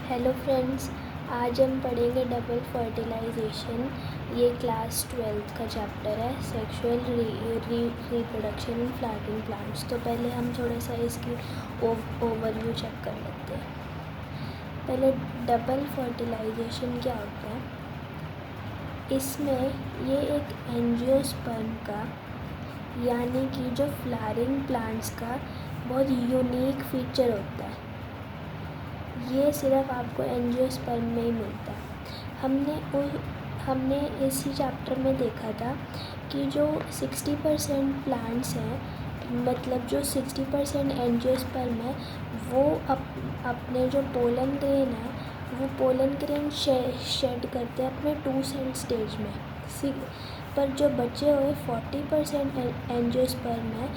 Hello friends, आज हम पढ़ेंगे डबल फर्टिलाइजेशन। ये क्लास 12th का चैप्टर है, sexual reproduction in flowering plants. तो पहले हम थोड़ा सा इसकी ओवरव्यू चेक कर लेते हैं। पहले डबल फर्टिलाइजेशन क्या होता है। इसमें ये एक एंजियोस्पर्म का यानी कि जो फ्लावरिंग प्लांट्स का बहुत यूनिक फीचर होता है। ये सिर्फ आपको एंजियोस्पर्म में ही मिलता है। हमने इसी चैप्टर में देखा था कि जो 60% प्लांट्स हैं, मतलब जो 60% एंजियोस्पर्म है, वो अपने जो पोलन ग्रेन है वो पोलन ग्रेन शेड करते हैं अपने 2 सेल स्टेज में। पर जो बचे हुए 40% एंजियोस्पर्म है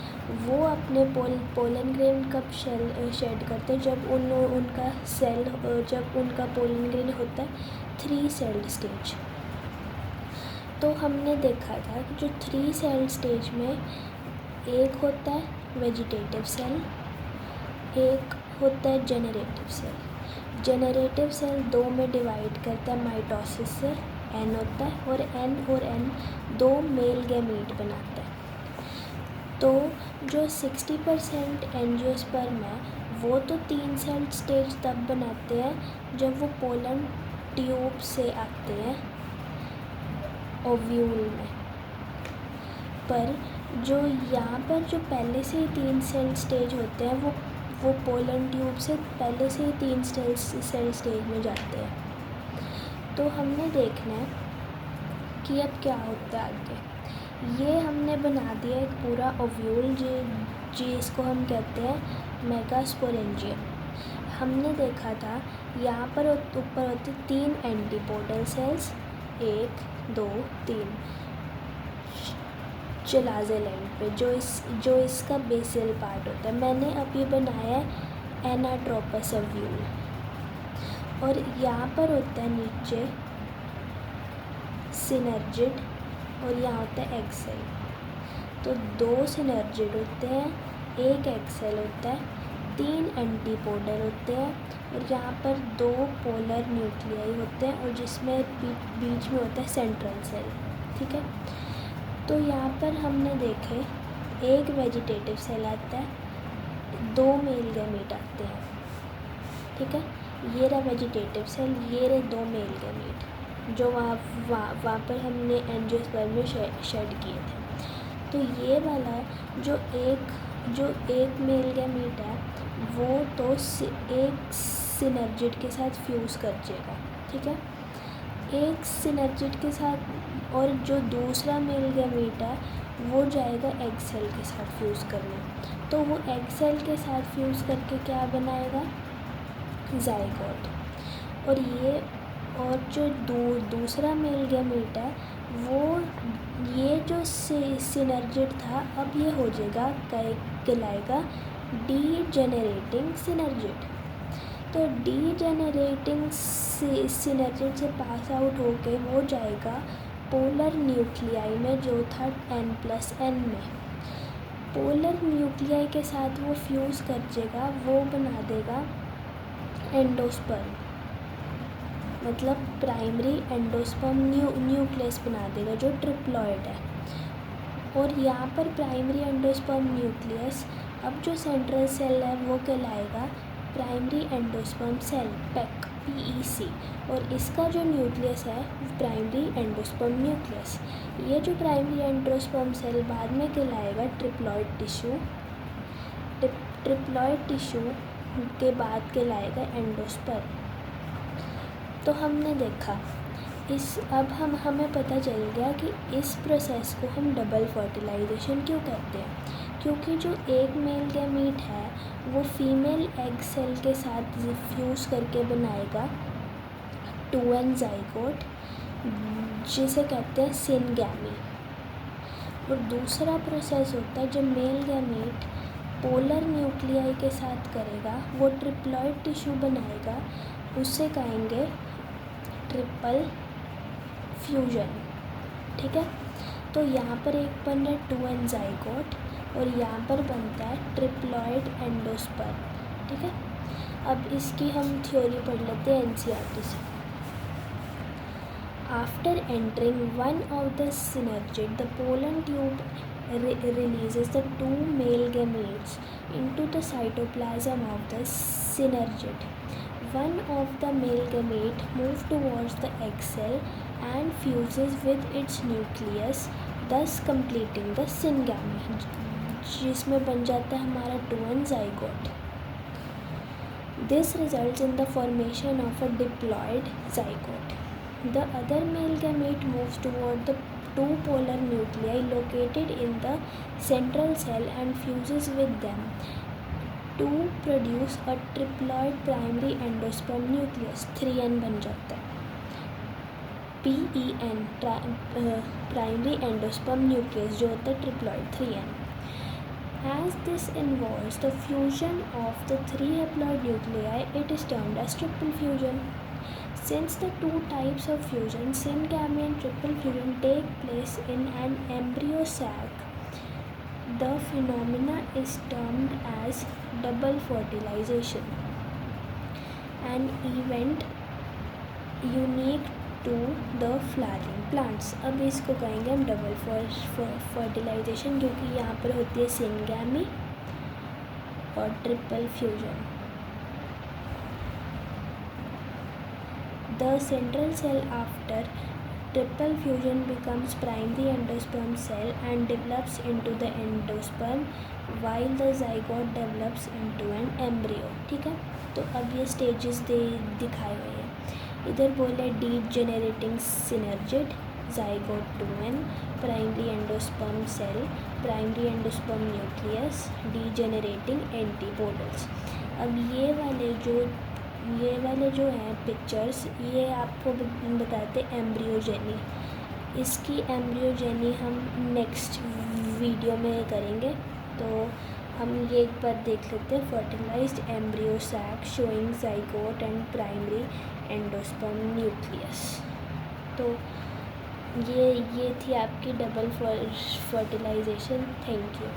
वो अपने पोलन ग्रेन कब शेड करते हैं, जब जब उनका पोलन ग्रेन होता है 3 सेल स्टेज। तो हमने देखा था कि जो 3 सेल स्टेज में एक होता है वेजिटेटिव सेल, एक होता है जेनरेटिव सेल। जेनरेटिव सेल 2 में डिवाइड करता है माइटोसिस से, N होता है, और N 2 मेल गैमीट बनाता है। तो जो 60% एंजियोस्पर्म है वो तो 3 सेल स्टेज तब बनाते हैं जब वो पोलन ट्यूब से आते हैं ओव्यूल में। पर जो यहाँ पर जो पहले से ही 3 सेल स्टेज होते हैं वो पोलन ट्यूब से पहले से ही 3 सेल स्टेज में जाते हैं। तो हमने देखना है कि अब क्या होता है आगे। ये हमने बना दिया एक पूरा ओव्यूल जिसको हम कहते हैं मेगास्पोरेंजियम। हमने देखा था यहाँ पर ऊपर होते 3 एंटीपोडल सेल्स, 1 2 3 चिलाज़े लाइन पे, जो इसका बेसल पार्ट होता है। मैंने अब ये बनाया है एनाट्रोपस ओव्यूल। और यहाँ पर होता है नीचे सिनर्जिड और यहाँ होता है एग सेल। तो 2 सिनर्जिड होते हैं, 1 एग सेल होता है, 3 एंटीपोडल होते हैं, और यहाँ पर 2 पोलर न्यूक्लियाई होते हैं, और जिसमें बीच में होता है सेंट्रल सेल। ठीक है। तो यहाँ पर हमने देखे 1 वेजिटेटिव सेल आता है, 2 मेल गैमीट आते हैं। ठीक है। ये रहा वेजिटेटिव सेल, ये रहे 2 मेल गैमीट जो वहाँ पर हमने एंजियोस्पर्म में शेड किए थे। तो ये वाला जो एक मेल गैमीट है वो तो एक सिनर्जिड के साथ फ्यूज़ कर जाएगा। ठीक है। एक सिनर्जिड के साथ, और जो दूसरा मेल गैमीट है वो जाएगा एग सेल के साथ फ्यूज़ करने। तो वो एग सेल के साथ फ्यूज़ करके क्या बनाएगा, ज़ाइगोट। और जो दूसरा मेल गैमीट है वो ये जो सिनर्जिड था अब ये हो जाएगा कहलाएगा डीजेनरेटिंग सिनर्जिड। तो डीजेनरेटिंग सिनर्जिड से पास आउट होके वो जाएगा पोलर न्यूक्लियाई में, जो था N+N में। पोलर न्यूक्लियाई के साथ वो फ्यूज़ कर जाएगा, वो बना देगा एंडोस्पर्म, मतलब प्राइमरी एंडोस्पर्म न्यूक्लियस बना देगा जो ट्रिप्लॉइड है। और यहाँ पर प्राइमरी एंडोस्पर्म न्यूक्लियस, अब जो सेंट्रल सेल है वो कहलाएगा प्राइमरी एंडोस्पर्म सेल, PEC। और इसका जो न्यूक्लियस है प्राइमरी एंडोस्पर्म न्यूक्लियस। ये जो प्राइमरी एंडोस्पर्म सेल बाद में कहलाएगा ट्रिप्लॉइड टिश्यू। ट्रिप्लॉइड टिश्यू के बाद कहलाएगा एंडोस्पर्म। तो हमने देखा अब हमें पता चल गया कि इस प्रोसेस को हम डबल फर्टिलाइजेशन क्यों कहते हैं। क्योंकि जो एक मेल गैमीट है वो फीमेल एग सेल के साथ फ्यूज़ करके बनाएगा 2N ज़ाइगोट, जिसे कहते हैं सिनगैमी। और दूसरा प्रोसेस होता है जब मेल गैमीट पोलर न्यूक्लियाई के साथ करेगा, वो ट्रिप्लॉइड टिश्यू बनाएगा, उससे कहेंगे ट्रिपल फ्यूजन। ठीक है। तो यहाँ पर एक बन रहा है 2N ज़ाइगोट और यहाँ पर बनता है ट्रिप्लॉइड एंडोस्पर्म। ठीक है। अब इसकी हम थ्योरी पढ़ लेते हैं NCERT से। After entering one of the synergid, the pollen tube releases the two male gametes into the cytoplasm of the synergid. One of the male gamete moves towards the egg cell and fuses with its nucleus, thus completing the syngamy, जिसमें बन जाता है हमारा 2n zygote. This results in the formation of a diploid zygote. The other male gamete moves toward the two polar nuclei located in the central cell and fuses with them to produce a triploid primary endosperm nucleus. 3n बन जाता है PEN primary endosperm nucleus जो होता है triploid 3n. As this involves the fusion of the three haploid nuclei, it is termed as triple fusion. Since the two types of fusion, syngamy and triple fusion, take place in an embryo sac, the phenomena is termed as double fertilization, an event unique to the flowering plants. अब इसको कहेंगे हम double fertilisation, क्योंकि यहाँ पर होती है syngamy और triple fusion. The central cell after triple fusion becomes primary endosperm cell and develops into the endosperm, while the zygote develops into an embryo. ठीक है, तो अब ये स्टेजेस दिखाए हुए हैं. इधर बोले degenerating synergid, zygote 2n, primary endosperm cell, primary endosperm nucleus, degenerating antipodals. अब ये वाले जो हैं पिक्चर्स, ये आपको बताते हैं एम्ब्रियोजेनी. इसकी एम्ब्रियोजेनी हम नेक्स्ट वीडियो में करेंगे. तो हम ये एक बार देख लेते हैं. Fertilised embryo sac showing zygote and primary endosperm nucleus. तो ये थी आपकी डबल फर्टिलाइजेशन. Thank you.